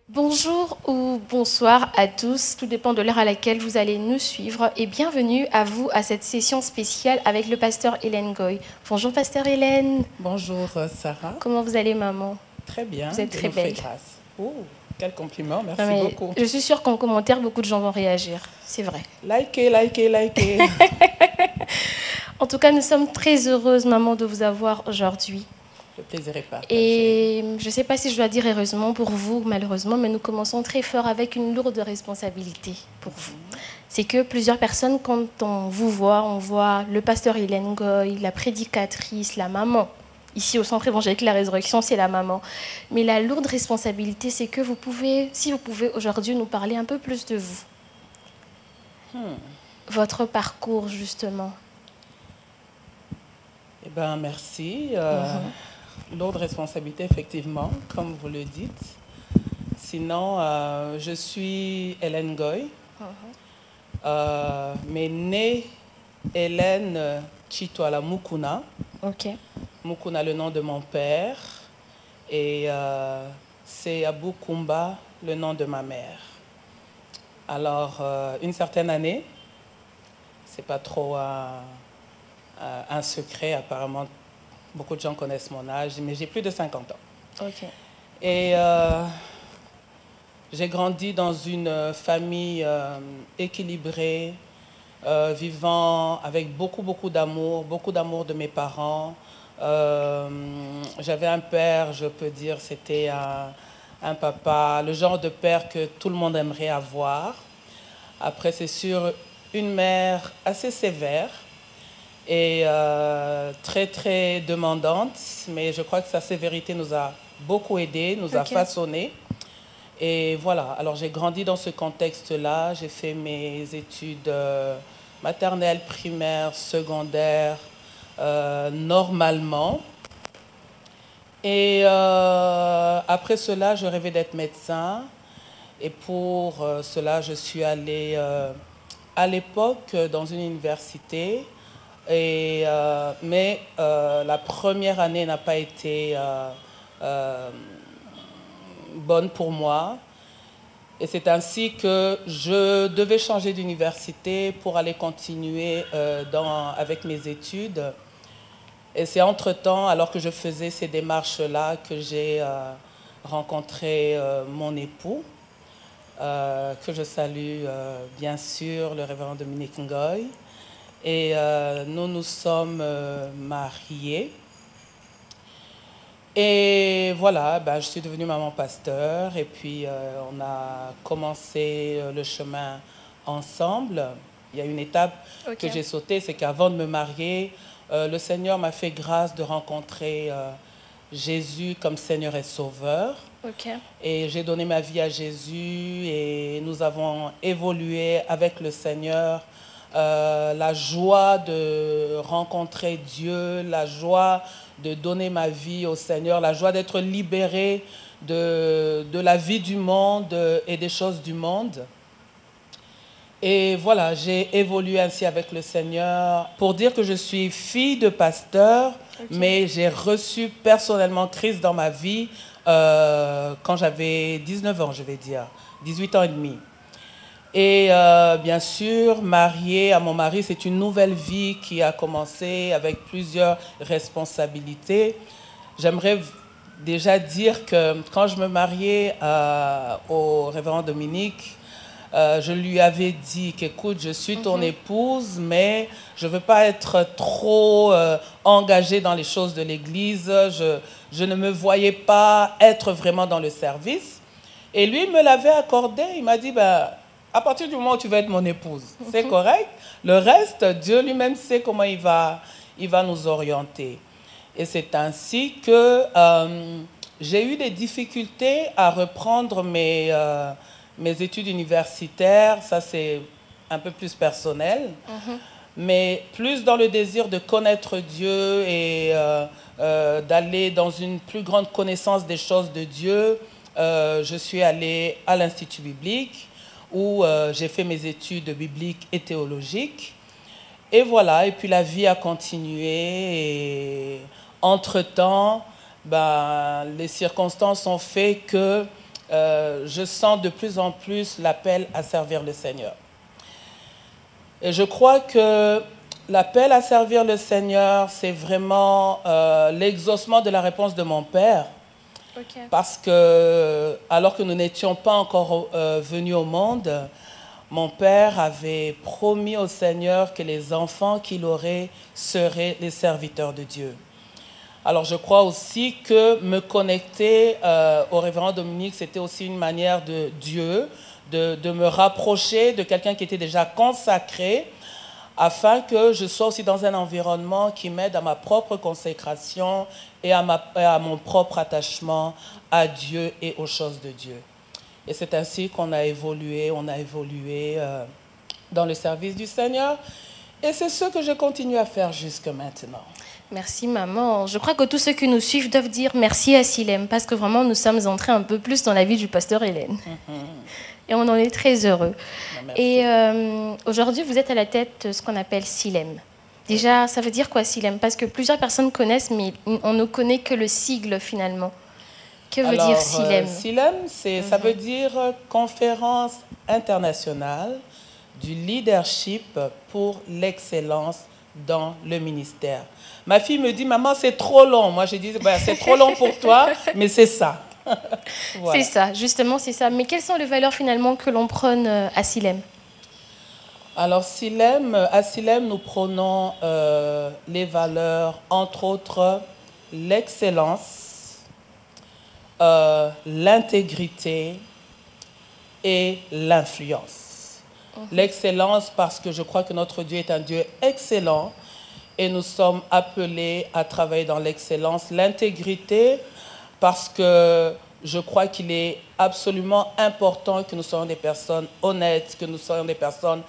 Bonjour ou bonsoir à tous, tout dépend de l'heure à laquelle vous allez nous suivre et bienvenue à vous à cette session spéciale avec le pasteur Hélène Goy. Bonjour pasteur Hélène. Bonjour Sarah. Comment vous allez maman? Très bien. Vous êtes très belle. Oh, quel compliment, merci beaucoup. Je suis sûre qu'en commentaire, beaucoup de gens vont réagir, c'est vrai. Likez, likez, likez. En tout cas, nous sommes très heureuses maman de vous avoir aujourd'hui. Le plaisir est partagé. Et je ne sais pas si je dois dire heureusement pour vous, malheureusement, mais nous commençons très fort avec une lourde responsabilité pour vous. C'est que plusieurs personnes, quand on vous voit, on voit le pasteur Hélène Goy, la prédicatrice, la maman. Ici, au Centre évangélique La Résurrection, c'est la maman. Mais la lourde responsabilité, c'est que vous pouvez, si vous pouvez aujourd'hui nous parler un peu plus de vous. Votre parcours, justement. Eh bien, merci. Lourde responsabilité, effectivement, comme vous le dites. Sinon, je suis Hélène Goy, mais née Hélène Chitwala Mukuna. Ok. Mukuna, le nom de mon père, et c'est Abou Kumba, le nom de ma mère. Alors, une certaine année, c'est pas trop un secret, apparemment. Beaucoup de gens connaissent mon âge, mais j'ai plus de 50 ans. Ok. Et j'ai grandi dans une famille équilibrée, vivant avec beaucoup d'amour de mes parents. J'avais un père, je peux dire, c'était un papa, le genre de père que tout le monde aimerait avoir. Après, c'est sûr, une mère assez sévère et très demandante, mais je crois que sa sévérité nous a beaucoup aidés, nous a façonnés. Et voilà, alors j'ai grandi dans ce contexte-là, j'ai fait mes études maternelles, primaires, secondaires, normalement. Et après cela, je rêvais d'être médecin. Et pour cela, je suis allée à l'époque dans une université. Mais la première année n'a pas été bonne pour moi. Et c'est ainsi que je devais changer d'université pour aller continuer avec mes études. Et c'est entre-temps, alors que je faisais ces démarches-là, que j'ai rencontré mon époux, que je salue bien sûr, le révérend Dominique Ngoy. Et nous nous sommes mariés. Et voilà, je suis devenue maman pasteur. Et puis, on a commencé le chemin ensemble. Il y a une étape que j'ai sautée, c'est qu'avant de me marier, le Seigneur m'a fait grâce de rencontrer Jésus comme Seigneur et Sauveur. Et j'ai donné ma vie à Jésus et nous avons évolué avec le Seigneur. La joie de rencontrer Dieu, la joie de donner ma vie au Seigneur, la joie d'être libéré de la vie du monde et des choses du monde. Et voilà, j'ai évolué ainsi avec le Seigneur pour dire que je suis fille de pasteur, mais j'ai reçu personnellement Christ dans ma vie quand j'avais 19 ans, je vais dire, 18 ans et demi. Et bien sûr, mariée à mon mari, c'est une nouvelle vie qui a commencé avec plusieurs responsabilités. J'aimerais déjà dire que quand je me mariais au révérend Dominique, je lui avais dit qu'écoute, je suis ton épouse, mais je ne veux pas être trop engagée dans les choses de l'Église. Je ne me voyais pas être vraiment dans le service. Et lui me l'avait accordé. Il m'a dit, à partir du moment où tu vas être mon épouse, c'est correct. Le reste, Dieu lui-même sait comment il va nous orienter. Et c'est ainsi que j'ai eu des difficultés à reprendre mes études universitaires. Ça, c'est un peu plus personnel. Mais plus dans le désir de connaître Dieu et d'aller dans une plus grande connaissance des choses de Dieu, je suis allée à l'Institut biblique où j'ai fait mes études bibliques et théologiques. Et voilà, et puis la vie a continué. Et entre-temps, ben, les circonstances ont fait que je sens de plus en plus l'appel à servir le Seigneur. Et je crois que l'appel à servir le Seigneur, c'est vraiment l'exaucement de la réponse de mon père. Okay. Parce que, alors que nous n'étions pas encore venus au monde, mon père avait promis au Seigneur que les enfants qu'il aurait seraient les serviteurs de Dieu. Alors je crois aussi que me connecter au révérend Dominique, c'était aussi une manière de Dieu, de me rapprocher de quelqu'un qui était déjà consacré, afin que je sois aussi dans un environnement qui m'aide à ma propre consécration et à mon propre attachement à Dieu et aux choses de Dieu. Et c'est ainsi qu'on a évolué, dans le service du Seigneur. Et c'est ce que je continue à faire jusque maintenant. Merci maman. Je crois que tous ceux qui nous suivent doivent dire merci à Silem, parce que vraiment nous sommes entrés un peu plus dans la vie du pasteur Hélène. Et on en est très heureux. Merci. Et aujourd'hui, vous êtes à la tête de ce qu'on appelle Silem. Déjà, ça veut dire quoi Silem? Parce que plusieurs personnes connaissent, mais on ne connaît que le sigle finalement. Que veut dire Silem? Silem, ça veut dire Conférence internationale du leadership pour l'excellence dans le ministère. Ma fille me dit, maman, c'est trop long. Moi, je dis, ben, c'est trop long pour toi, mais c'est ça. Voilà. C'est ça, justement, c'est ça. Mais quelles sont les valeurs finalement que l'on prône à Silem? Alors, à Silem, nous prônons les valeurs, entre autres, l'excellence, l'intégrité et l'influence. L'excellence parce que je crois que notre Dieu est un Dieu excellent et nous sommes appelés à travailler dans l'excellence. L'intégrité parce que je crois qu'il est absolument important que nous soyons des personnes honnêtes, que nous soyons des personnes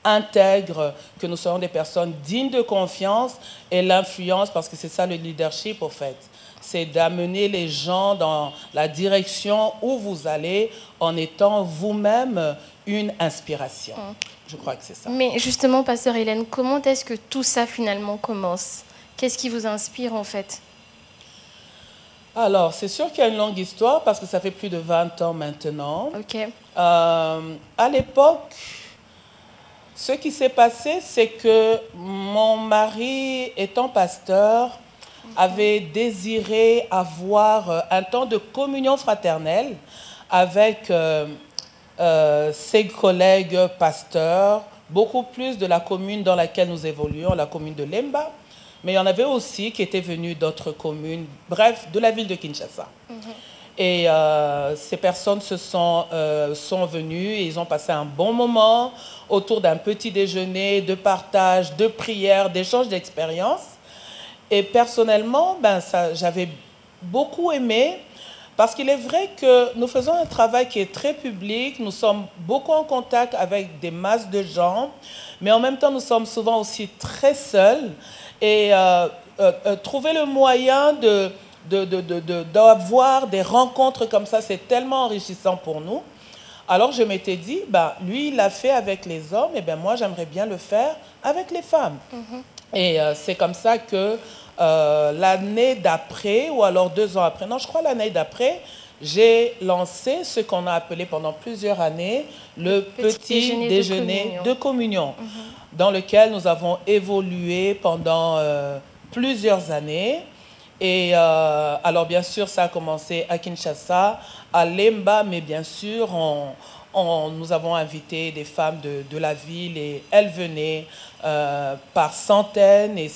intègres, que nous soyons des personnes dignes de confiance. Et l'influence parce que c'est ça le leadership au fait. C'est d'amener les gens dans la direction où vous allez en étant vous-même une inspiration. Je crois que c'est ça. Mais justement, pasteur Hélène, comment est-ce que tout ça finalement commence? Qu'est-ce qui vous inspire en fait? Alors, c'est sûr qu'il y a une longue histoire parce que ça fait plus de 20 ans maintenant. Okay. À l'époque, ce qui s'est passé, c'est que mon mari, étant pasteur, avait désiré avoir un temps de communion fraternelle avec ses collègues pasteurs, beaucoup plus de la commune dans laquelle nous évoluons, la commune de Lemba, mais il y en avait aussi qui étaient venus d'autres communes, bref, de la ville de Kinshasa. Et ces personnes sont venues et ils ont passé un bon moment autour d'un petit déjeuner, de partage, de prière, d'échange d'expériences. Et personnellement, j'avais beaucoup aimé parce qu'il est vrai que nous faisons un travail qui est très public, nous sommes beaucoup en contact avec des masses de gens, mais en même temps, nous sommes souvent aussi très seuls. Et trouver le moyen d'avoir des rencontres comme ça, c'est tellement enrichissant pour nous. Alors je m'étais dit, lui, il l'a fait avec les hommes, et moi, j'aimerais bien le faire avec les femmes. Et c'est comme ça que l'année d'après, ou alors 2 ans après, non, je crois l'année d'après, j'ai lancé ce qu'on a appelé pendant plusieurs années le petit déjeuner de communion, dans lequel nous avons évolué pendant plusieurs années. Et alors bien sûr, ça a commencé à Kinshasa, à Lemba, mais bien sûr, nous avons invité des femmes de la ville et elles venaient par centaines et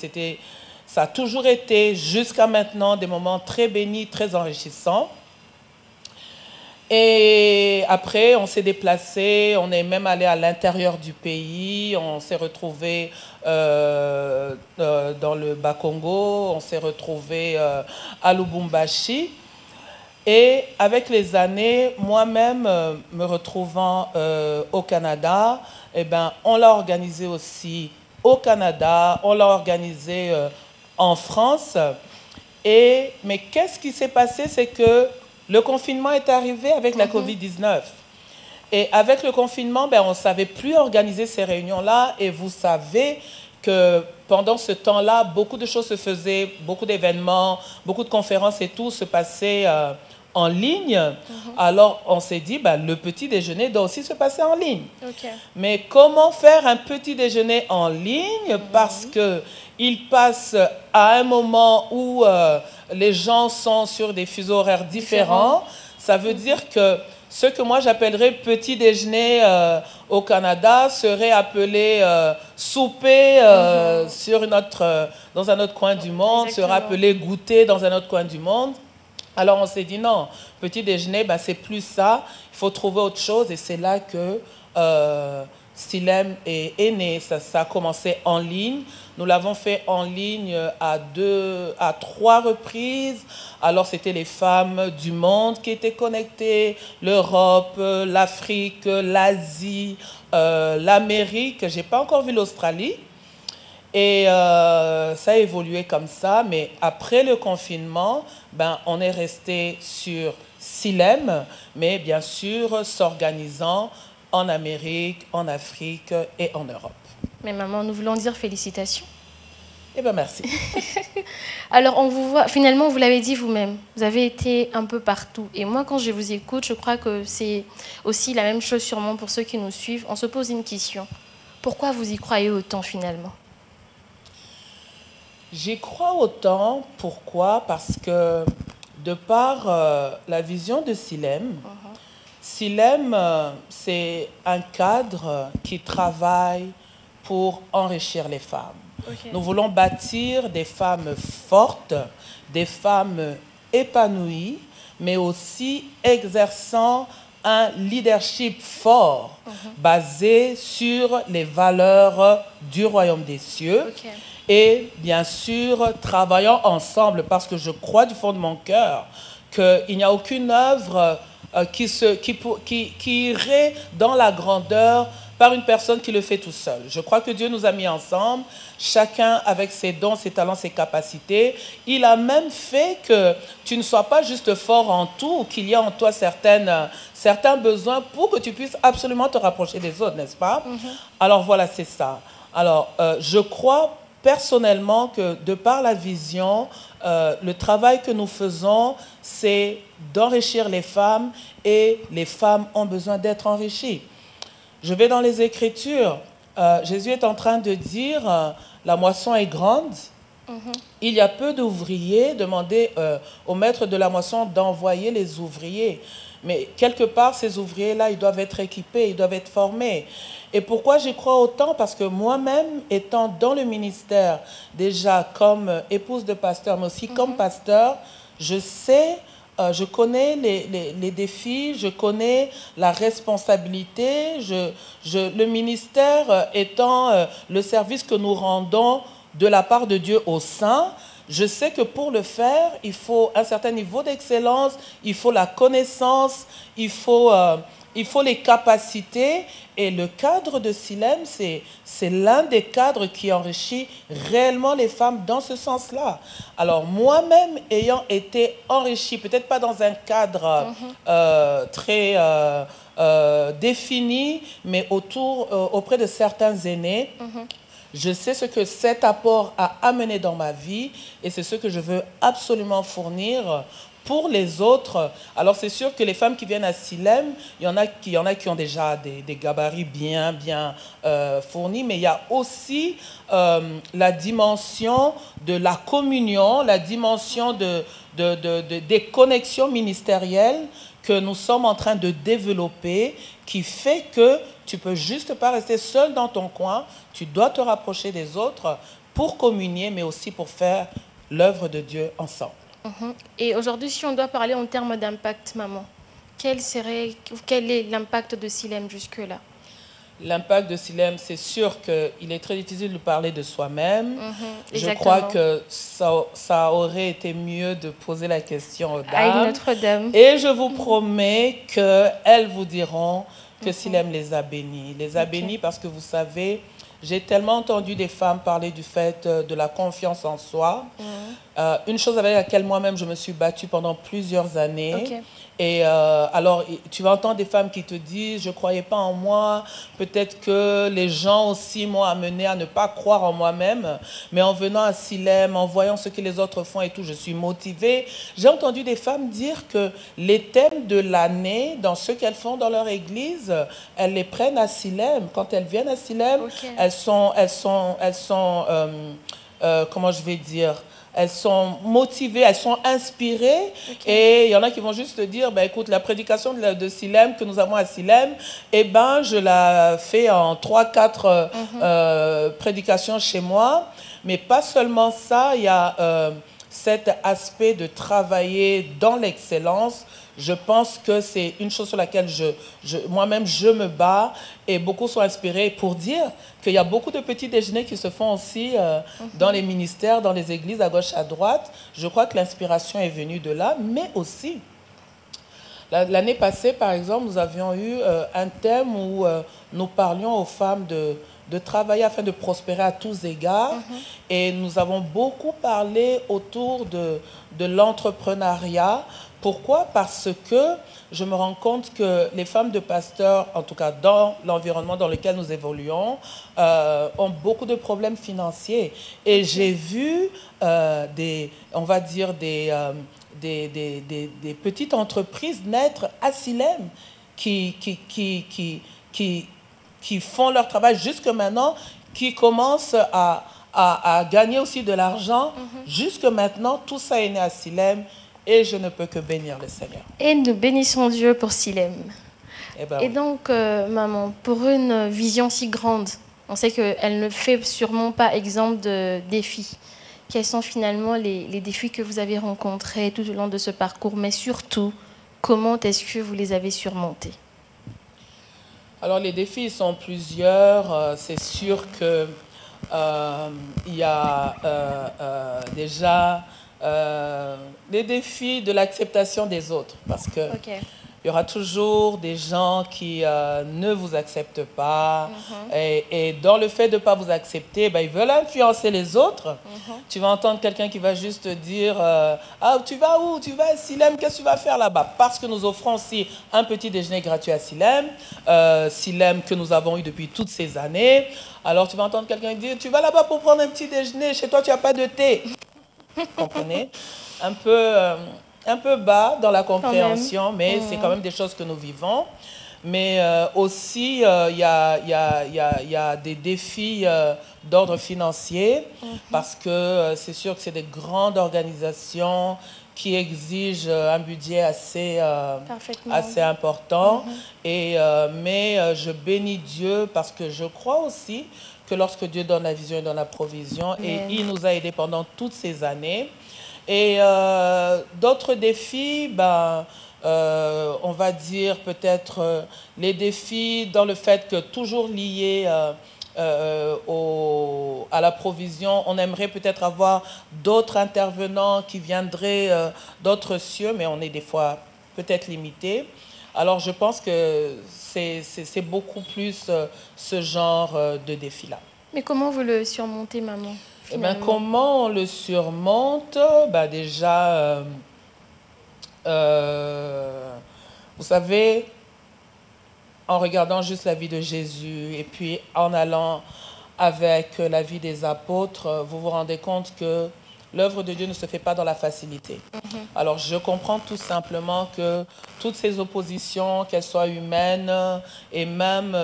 ça a toujours été jusqu'à maintenant des moments très bénis, très enrichissants. Et après, on s'est déplacé, on est même allé à l'intérieur du pays, on s'est retrouvé dans le Bas-Congo, on s'est retrouvé à Lubumbashi. Et avec les années, moi-même, me retrouvant au Canada, on l'a organisé aussi au Canada, on l'a organisé en France. Mais qu'est-ce qui s'est passé, c'est que le confinement est arrivé avec la COVID-19. Et avec le confinement, on ne savait plus organiser ces réunions-là. Et vous savez que pendant ce temps-là, beaucoup de choses se faisaient, beaucoup d'événements, beaucoup de conférences et tout se passait en ligne. Alors, on s'est dit, le petit déjeuner doit aussi se passer en ligne. Mais comment faire un petit déjeuner en ligne? Parce qu'il passe à un moment où les gens sont sur des fuseaux horaires différents. Ça veut dire que ce que moi j'appellerais petit déjeuner au Canada serait appelé souper dans un autre coin du monde, serait appelé goûter dans un autre coin du monde. Alors on s'est dit non, petit déjeuner, c'est plus ça, il faut trouver autre chose. Et c'est là que Silem est né. Ça a commencé en ligne. Nous l'avons fait en ligne à 3 reprises. Alors, c'était les femmes du monde qui étaient connectées, l'Europe, l'Afrique, l'Asie, l'Amérique. Je n'ai pas encore vu l'Australie. Et ça a évolué comme ça. Mais après le confinement, on est resté sur Silem, mais bien sûr, s'organisant en Amérique, en Afrique et en Europe. Mais maman, nous voulons dire félicitations. Eh bien, merci. Alors, on vous voit, finalement, vous l'avez dit vous-même, vous avez été un peu partout. Et moi, quand je vous écoute, je crois que c'est aussi la même chose sûrement pour ceux qui nous suivent. On se pose une question. Pourquoi vous y croyez autant finalement? J'y crois autant. Pourquoi? Parce que de par la vision de Silem, Silem, c'est un cadre qui travaille pour enrichir les femmes. Nous voulons bâtir des femmes fortes, des femmes épanouies, mais aussi exerçant un leadership fort, basé sur les valeurs du royaume des cieux. Et bien sûr, travaillant ensemble, parce que je crois du fond de mon cœur qu'il n'y a aucune œuvre qui irait dans la grandeur par une personne qui le fait tout seul. Je crois que Dieu nous a mis ensemble, chacun avec ses dons, ses talents, ses capacités. Il a même fait que tu ne sois pas juste fort en tout, qu'il y a en toi certains besoins pour que tu puisses absolument te rapprocher des autres, n'est-ce pas? Alors voilà, c'est ça. Alors, je crois personnellement que de par la vision, le travail que nous faisons, c'est d'enrichir les femmes et les femmes ont besoin d'être enrichies. Je vais dans les Écritures. Jésus est en train de dire la moisson est grande. Il y a peu d'ouvriers. Demandez au maître de la moisson d'envoyer les ouvriers. Mais quelque part, ces ouvriers-là, ils doivent être équipés, ils doivent être formés. Et pourquoi j'y crois autant? Parce que moi-même, étant dans le ministère, déjà comme épouse de pasteur, mais aussi comme pasteur, je sais, je connais les défis, je connais la responsabilité. Le ministère étant le service que nous rendons de la part de Dieu aux saints, je sais que pour le faire, il faut un certain niveau d'excellence, il faut la connaissance, il faut les capacités. Et le cadre de Silem, c'est l'un des cadres qui enrichit réellement les femmes dans ce sens-là. Alors moi-même, ayant été enrichie, peut-être pas dans un cadre très défini, mais auprès de certains aînés, je sais ce que cet apport a amené dans ma vie et c'est ce que je veux absolument fournir pour les autres. Alors c'est sûr que les femmes qui viennent à Silem, il y en a qui ont déjà des gabarits bien fournis, mais il y a aussi la dimension de la communion, la dimension des connexions ministérielles que nous sommes en train de développer, qui fait que tu ne peux juste pas rester seul dans ton coin, tu dois te rapprocher des autres pour communier, mais aussi pour faire l'œuvre de Dieu ensemble. Et aujourd'hui, si on doit parler en termes d'impact, maman, quel est l'impact de Silem jusque-là? L'impact de Silem, c'est sûr qu'il est très difficile de parler de soi-même. Je crois que ça aurait été mieux de poser la question aux dames. À Notre-Dame. Et je vous promets qu'elles vous diront que Silem les a bénis. Les a bénis parce que vous savez, j'ai tellement entendu des femmes parler du fait de la confiance en soi. Une chose avec laquelle moi-même je me suis battue pendant plusieurs années. Et alors, tu vas entendre des femmes qui te disent, je ne croyais pas en moi, peut-être que les gens aussi m'ont amené à ne pas croire en moi-même, mais en venant à Silem, en voyant ce que les autres font et tout, je suis motivée. J'ai entendu des femmes dire que les thèmes de l'année, dans ce qu'elles font dans leur église, elles les prennent à Silem. Quand elles viennent à Silem, comment je vais dire, elles sont motivées, elles sont inspirées. Et il y en a qui vont juste te dire, ben, écoute, la prédication de Silem que nous avons à Silem, eh ben, je la fais en 3-4 prédications chez moi. Mais pas seulement ça, il y a cet aspect de travailler dans l'excellence. Je pense que c'est une chose sur laquelle moi-même je me bats, et beaucoup sont inspirés pour dire qu'il y a beaucoup de petits déjeuners qui se font aussi dans les ministères, dans les églises à gauche, à droite. Je crois que l'inspiration est venue de là, mais aussi, l'année passée, par exemple, nous avions eu un thème où nous parlions aux femmes de travailler afin de prospérer à tous égards. Et nous avons beaucoup parlé autour de l'entrepreneuriat. Pourquoi? Parce que je me rends compte que les femmes de pasteurs, en tout cas dans l'environnement dans lequel nous évoluons, ont beaucoup de problèmes financiers. Et j'ai vu on va dire des petites entreprises naître à Silem qui font leur travail jusque maintenant, qui commencent à gagner aussi de l'argent. Jusque maintenant, tout ça est né à Silem. Et je ne peux que bénir le Seigneur. Et nous bénissons Dieu pour Silem. Et donc, maman, pour une vision si grande, on sait qu'elle ne fait sûrement pas exemple de défis. Quels sont finalement les défis que vous avez rencontrés tout au long de ce parcours? Mais surtout, comment est-ce que vous les avez surmontés? Alors, les défis sont plusieurs. C'est sûr que il y a déjà les défis de l'acceptation des autres, parce que il y aura toujours des gens qui ne vous acceptent pas, et dans le fait de ne pas vous accepter, ben, ils veulent influencer les autres. Tu vas entendre quelqu'un qui va juste te dire ah, tu vas où? Tu vas à Silem, qu'est-ce que tu vas faire là-bas? Parce que nous offrons aussi un petit déjeuner gratuit à Silem, Silem que nous avons eu depuis toutes ces années. Alors tu vas entendre quelqu'un dire, tu vas là-bas pour prendre un petit déjeuner, chez toi tu n'as pas de thé. Vous comprenez? Un peu bas dans la compréhension, mais c'est quand même des choses que nous vivons. Mais aussi, il y a des défis d'ordre financier, parce que c'est sûr que c'est des grandes organisations qui exigent un budget assez important. Mais je bénis Dieu, parce que je crois aussi que lorsque Dieu donne la vision, il donne la provision. Et il nous a aidés pendant toutes ces années. Et d'autres défis, on va dire peut-être les défis dans le fait que toujours liés à la provision, on aimerait peut-être avoir d'autres intervenants qui viendraient d'autres cieux, mais on est des fois peut-être limité. Alors je pense que c'est beaucoup plus ce genre de défi-là. Mais comment vous le surmontez, maman? Eh bien, comment on le surmonte? Déjà, vous savez, en regardant juste la vie de Jésus et puis en allant avec la vie des apôtres, vous vous rendez compte que l'œuvre de Dieu ne se fait pas dans la facilité. Alors, je comprends tout simplement que toutes ces oppositions, qu'elles soient humaines, et même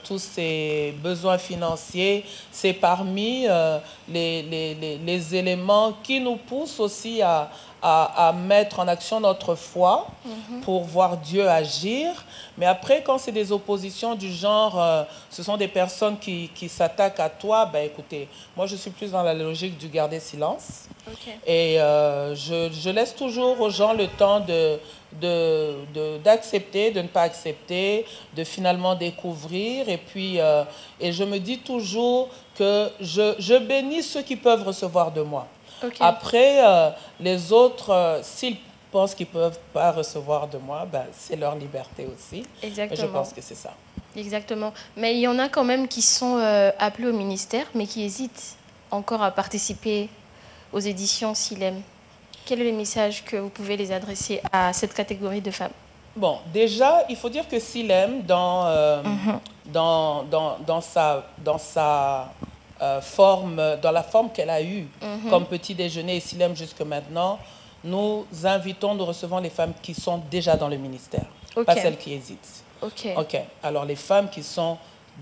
tous ces besoins financiers, c'est parmi les éléments qui nous poussent aussi à mettre en action notre foi pour voir Dieu agir. Mais après, quand c'est des oppositions du genre, ce sont des personnes qui s'attaquent à toi, écoutez, moi je suis plus dans la logique du garder silence. Et je laisse toujours aux gens le temps d'accepter, de ne pas accepter, de finalement découvrir. Et puis, et je me dis toujours que je bénis ceux qui peuvent recevoir de moi. Après, les autres, s'ils pensent qu'ils ne peuvent pas recevoir de moi, c'est leur liberté aussi. Exactement. Mais je pense que c'est ça. Exactement. Mais il y en a quand même qui sont appelés au ministère, mais qui hésitent encore à participer aux éditions Silem. quel est le message que vous pouvez les adresser à cette catégorie de femmes? Bon, déjà, il faut dire que Silem, dans la forme qu'elle a eue comme petit déjeuner et Silem jusque maintenant, nous invitons, nous recevons les femmes qui sont déjà dans le ministère, pas celles qui hésitent. Ok. Alors les femmes qui sont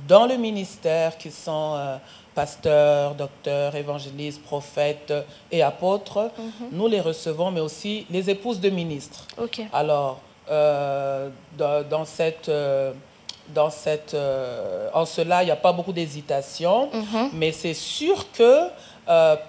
dans le ministère, qui sont pasteurs, docteurs, évangélistes, prophètes et apôtres, nous les recevons, mais aussi les épouses de ministres. Alors, en cela, il n'y a pas beaucoup d'hésitation, mais c'est sûr que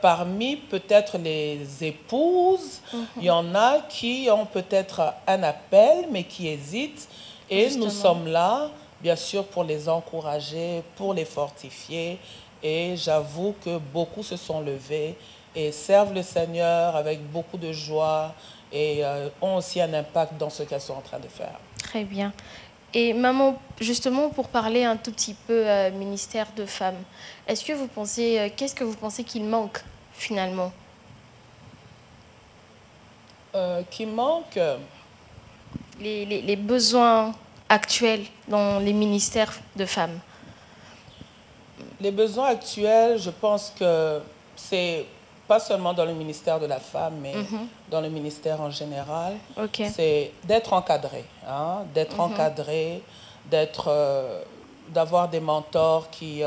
parmi peut-être les épouses, il y en a qui ont peut-être un appel, mais qui hésitent. Et justement, nous sommes là, bien sûr, pour les encourager, pour les fortifier. Et j'avoue que beaucoup se sont levés et servent le Seigneur avec beaucoup de joie et ont aussi un impact dans ce qu'elles sont en train de faire. Très bien. Et maman, justement, pour parler un tout petit peu ministère de femmes, est-ce que vous pensez, qu'est-ce que vous pensez qu'il manque finalement? Qui manque les besoins actuels dans les ministères de femmes. Les besoins actuels, je pense que c'est pas seulement dans le ministère de la femme, mais dans le ministère en général. C'est d'être encadré, d'être encadré, d'avoir des mentors qui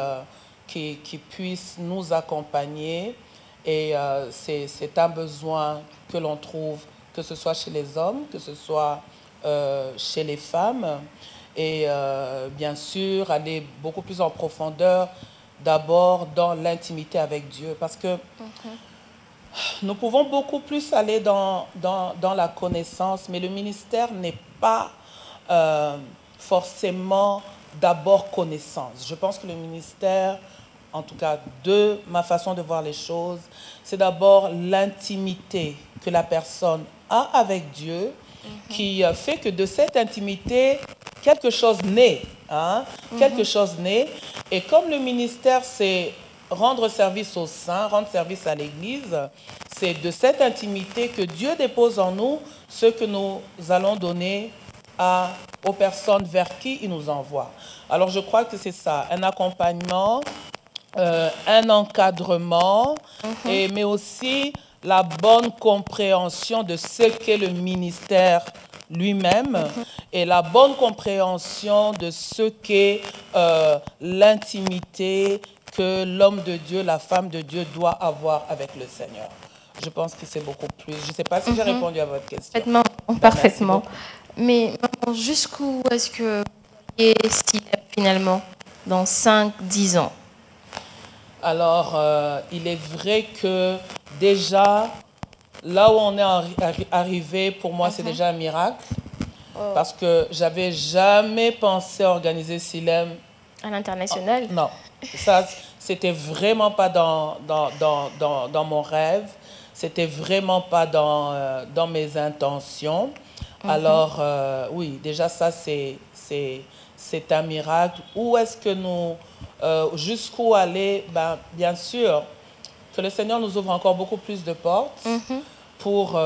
puissent nous accompagner. Et c'est un besoin que l'on trouve, que ce soit chez les hommes, que ce soit chez les femmes. Et bien sûr, aller beaucoup plus en profondeur, d'abord dans l'intimité avec Dieu. Parce que nous pouvons beaucoup plus aller dans la connaissance, mais le ministère n'est pas forcément d'abord connaissance. Je pense que le ministère, en tout cas de ma façon de voir les choses, c'est d'abord l'intimité que la personne a avec Dieu, qui fait que de cette intimité, quelque chose naît. Quelque chose naît. Et comme le ministère, c'est rendre service aux saints, rendre service à l'Église, c'est de cette intimité que Dieu dépose en nous ce que nous allons donner aux personnes vers qui il nous envoie. Alors je crois que c'est ça, un accompagnement, un encadrement, mais aussi la bonne compréhension de ce qu'est le ministère lui-même et la bonne compréhension de ce qu'est l'intimité que l'homme de Dieu, la femme de Dieu doit avoir avec le Seigneur. Je pense que c'est beaucoup plus. Je ne sais pas si j'ai répondu à votre question. Parfaitement. Mais jusqu'où est-ce que vous voyez Silem finalement dans 5-10 ans? Alors, il est vrai que déjà, là où on est arrivé, pour moi, c'est déjà un miracle. Parce que j'avais jamais pensé organiser Silem à l'international. Non, ça, c'était vraiment pas dans mon rêve. C'était vraiment pas dans mes intentions. Alors, oui, déjà, ça, c'est un miracle. Où est-ce que nous... jusqu'où aller? Ben, bien sûr, que le Seigneur nous ouvre encore beaucoup plus de portes pour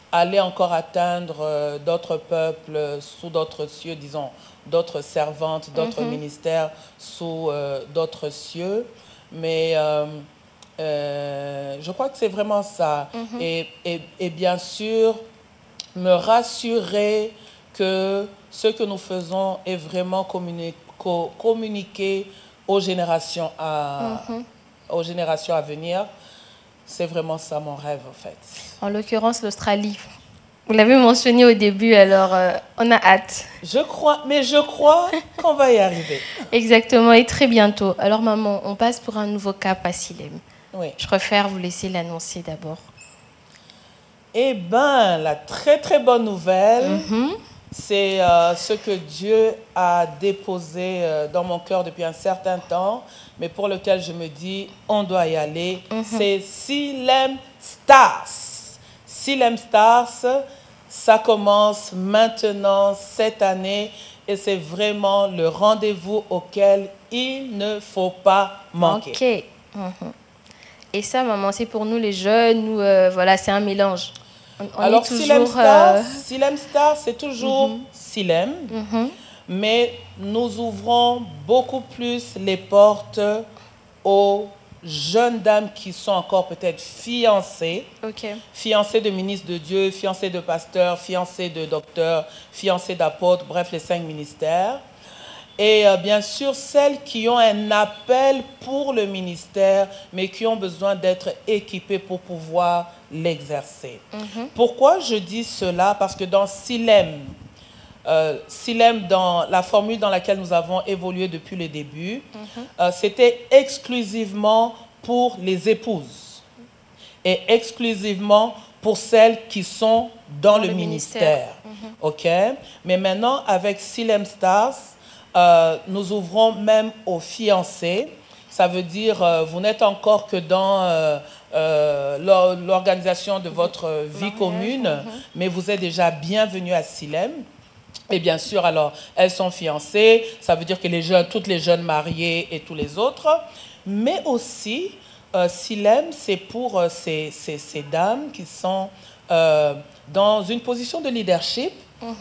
aller encore atteindre d'autres peuples sous d'autres cieux, disons, d'autres servantes, d'autres ministères sous d'autres cieux. Mais je crois que c'est vraiment ça. Et bien sûr, me rassurer que ce que nous faisons est vraiment communiqué aux générations à venir. C'est vraiment ça mon rêve, en fait. En l'occurrence, l'Australie. Vous l'avez mentionné au début, alors on a hâte. Je crois qu'on va y arriver. Exactement, et très bientôt. Alors maman, on passe pour un nouveau cap à Silem. Oui. Je préfère vous laisser l'annoncer d'abord. Eh bien, la très très bonne nouvelle, c'est ce que Dieu a déposé dans mon cœur depuis un certain temps, mais pour lequel je me dis, on doit y aller. C'est Silem Stars. Silem Stars, ça commence maintenant, cette année, et c'est vraiment le rendez-vous auquel il ne faut pas manquer. Ok. Et ça, maman, c'est pour nous les jeunes, ou voilà, c'est un mélange? Alors, Silem Star, c'est toujours Silem, mais nous ouvrons beaucoup plus les portes aux jeunes dames qui sont encore peut-être fiancées, fiancées de ministres de Dieu, fiancées de pasteurs, fiancées de docteurs, fiancées d'apôtres, bref, les 5 ministères. Et bien sûr, celles qui ont un appel pour le ministère, mais qui ont besoin d'être équipées pour pouvoir l'exercer. Pourquoi je dis cela? Parce que dans Silem, dans la formule dans laquelle nous avons évolué depuis le début, c'était exclusivement pour les épouses et exclusivement pour celles qui sont dans le ministère. OK? Mais maintenant, avec Silem Stars, nous ouvrons même aux fiancés. Ça veut dire, vous n'êtes encore que dans l'organisation de votre vie commune, mais vous êtes déjà bienvenue à Silem. Et bien sûr, alors, elles sont fiancées, ça veut dire que toutes les jeunes mariées et tous les autres. Mais aussi, Silem, c'est pour ces dames qui sont dans une position de leadership.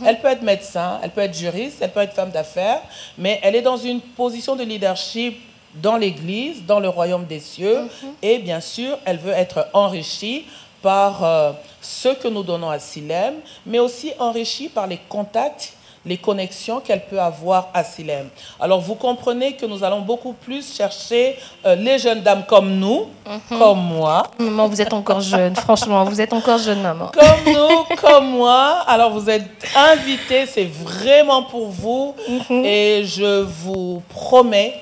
Elle peut être médecin, elle peut être juriste, elle peut être femme d'affaires, mais elle est dans une position de leadership dans l'Église, dans le royaume des cieux. Et bien sûr, elle veut être enrichie par ce que nous donnons à Silem, mais aussi enrichie par les contacts, les connexions qu'elle peut avoir à Silem. Alors, vous comprenez que nous allons beaucoup plus chercher les jeunes dames comme nous, comme moi. Maman, vous êtes encore jeune, franchement, vous êtes encore jeune, maman. Comme nous, comme moi. Alors, vous êtes invités, c'est vraiment pour vous. Et je vous promets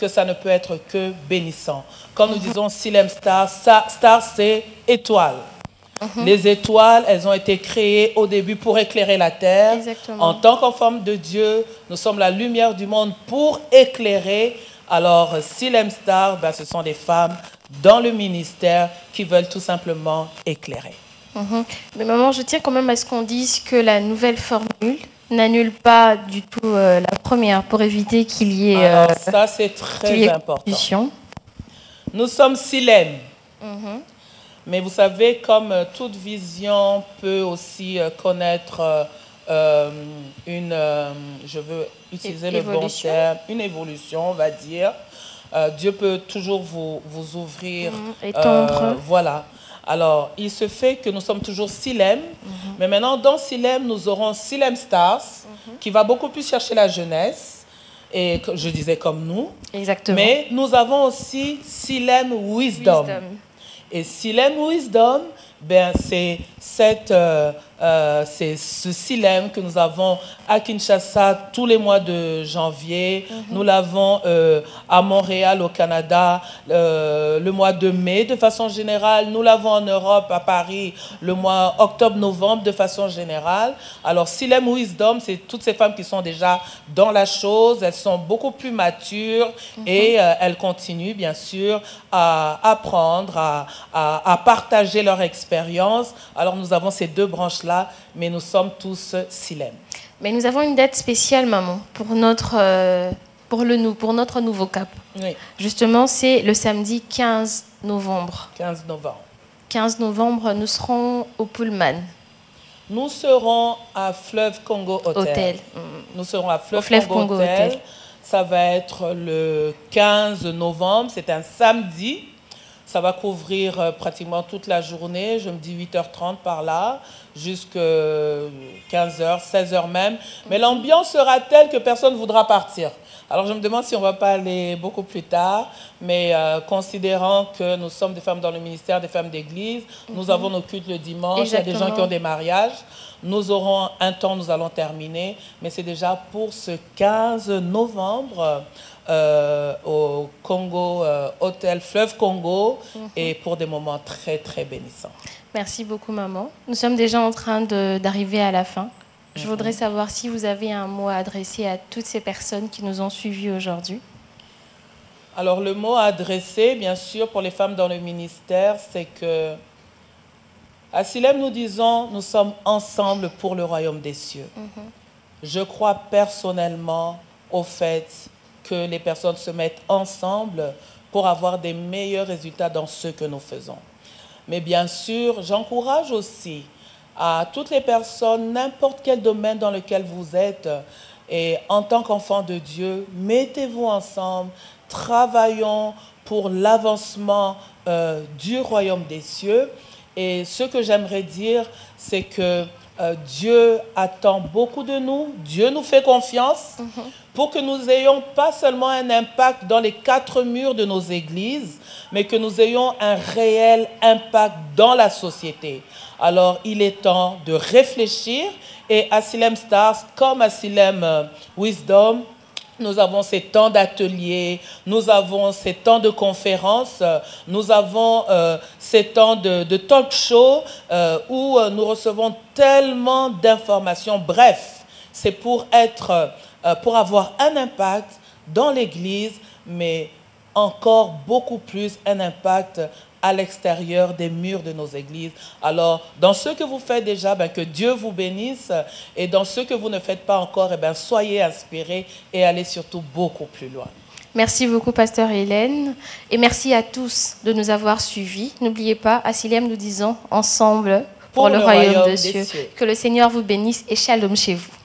que ça ne peut être que bénissant. Quand nous disons Silem Star, Star, c'est étoile. Les étoiles, elles ont été créées au début pour éclairer la terre. Exactement. En tant qu'enfants de Dieu, nous sommes la lumière du monde pour éclairer. Alors, Silem Star, ce sont des femmes dans le ministère qui veulent tout simplement éclairer. Mais maman, je tiens quand même à ce qu'on dise que la nouvelle formule n'annule pas du tout la première pour éviter qu'il y ait... Alors, ça, c'est très important. Nous sommes Silem. Mais vous savez, comme toute vision peut aussi connaître je veux utiliser le bon terme, une évolution, on va dire. Dieu peut toujours vous ouvrir. Étendre. Voilà. Alors, il se fait que nous sommes toujours Silem, mais maintenant, dans Silem, nous aurons Silem Stars, qui va beaucoup plus chercher la jeunesse, et je disais comme nous. Exactement. Mais nous avons aussi Silem Wisdom. Et Silem Wisdom, c'est ce Silem que nous avons à Kinshasa tous les mois de janvier. Nous l'avons à Montréal, au Canada, le mois de mai de façon générale. Nous l'avons en Europe, à Paris, le mois octobre-novembre de façon générale. Alors, Silem Wisdom, c'est toutes ces femmes qui sont déjà dans la chose. Elles sont beaucoup plus matures et elles continuent, bien sûr, à apprendre, à partager leur expérience. Alors, nous avons ces deux branches-là, mais nous sommes tous Silem. Mais nous avons une date spéciale, maman, pour notre nouveau cap. Oui. Justement, c'est le samedi 15 novembre. 15 novembre. 15 novembre, nous serons au Pullman. Nous serons à Fleuve Congo Hotel. Nous serons à Fleuve Congo Hotel. Ça va être le 15 novembre, c'est un samedi. Ça va couvrir pratiquement toute la journée, je me dis 8h30 par là, jusqu'à 15h, 16h même. Mais l'ambiance sera telle que personne ne voudra partir. Alors je me demande si on ne va pas aller beaucoup plus tard, mais considérant que nous sommes des femmes dans le ministère, des femmes d'église, nous avons nos cultes le dimanche, Exactement. Il y a des gens qui ont des mariages. Nous aurons un temps, nous allons terminer, mais c'est déjà pour ce 15 novembre au Congo Hôtel Fleuve Congo et pour des moments très, très bénissants. Merci beaucoup, maman. Nous sommes déjà en train d'arriver à la fin. Je voudrais savoir si vous avez un mot à adresser à toutes ces personnes qui nous ont suivis aujourd'hui. Alors, le mot à adresser, bien sûr, pour les femmes dans le ministère, c'est que à Silem, nous disons, nous sommes ensemble pour le royaume des cieux. Je crois personnellement au fait que les personnes se mettent ensemble pour avoir des meilleurs résultats dans ce que nous faisons. Mais bien sûr, j'encourage aussi à toutes les personnes, n'importe quel domaine dans lequel vous êtes. Et en tant qu'enfants de Dieu, mettez-vous ensemble, travaillons pour l'avancement du royaume des cieux. Et ce que j'aimerais dire, c'est que Dieu attend beaucoup de nous. Dieu nous fait confiance pour que nous ayons pas seulement un impact dans les 4 murs de nos églises, mais que nous ayons un réel impact dans la société. Alors, il est temps de réfléchir. Et à Silem Stars, comme à Silem Wisdom, nous avons ces temps d'ateliers, nous avons ces temps de conférences, nous avons ces temps de talk show où nous recevons tellement d'informations. Bref, c'est pour avoir un impact dans l'Église, mais encore beaucoup plus un impact à l'extérieur des murs de nos églises. Alors, dans ce que vous faites déjà, que Dieu vous bénisse. Et dans ce que vous ne faites pas encore, soyez inspirés et allez surtout beaucoup plus loin. Merci beaucoup, Pasteur Hélène. Et merci à tous de nous avoir suivis. N'oubliez pas, à Silem, nous disons ensemble pour le royaume des cieux. Que le Seigneur vous bénisse et shalom chez vous.